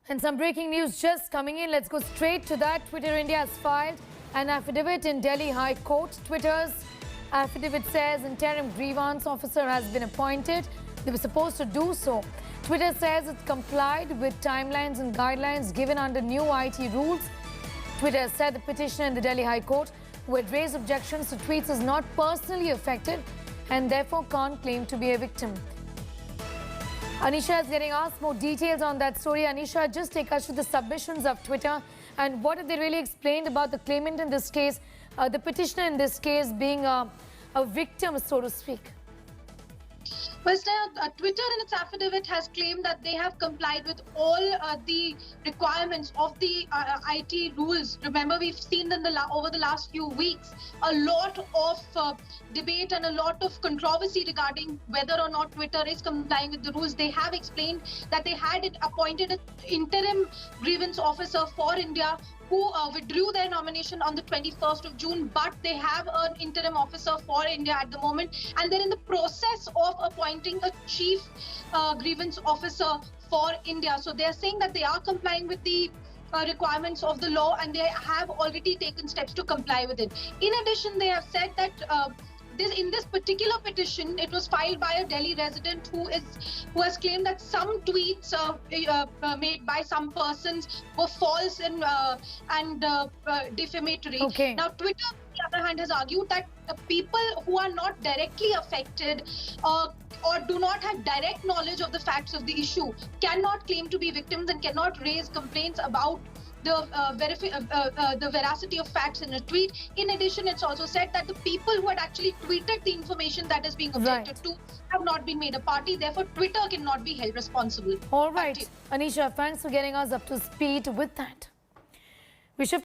And some breaking news just coming in. Let's go straight to that. Twitter India has filed an affidavit in Delhi High Court. Twitter's affidavit says interim grievance officer has been appointed. They were supposed to do so. Twitter says it complied with timelines and guidelines given under new IT rules. Twitter said the petitioner in the Delhi High Court who had raised objections to tweets is not personally affected and therefore can't claim to be a victim. Anisha is getting asked more details on that story. Anisha, just take us to the submissions of Twitter and what have they really explained about the claimant in this case, the petitioner in this case being a victim, so to speak. Well, Twitter in its affidavit has claimed that they have complied with all the requirements of the IT rules. Remember, we've seen in over the last few weeks a lot of debate and a lot of controversy regarding whether or not Twitter is complying with the rules. They have explained that they had appointed an interim grievance officer for India who withdrew their nomination on the 21st of June, but they have an interim officer for India at the moment, and they're in the process of appointing a chief grievance officer for India. So they're saying that they are complying with the requirements of the law and they have already taken steps to comply with it. In addition, they have said that in this particular petition, it was filed by a Delhi resident who has claimed that some tweets made by some persons were false and defamatory. Okay. Now, Twitter, on the other hand, has argued that people who are not directly affected or do not have direct knowledge of the facts of the issue cannot claim to be victims and cannot raise complaints about the veracity of facts in a tweet. In addition, it's also said that the people who had actually tweeted the information that is being objected to have not been made a party. Therefore, Twitter cannot be held responsible. All right. Anisha, thanks for getting us up to speed with that. We shift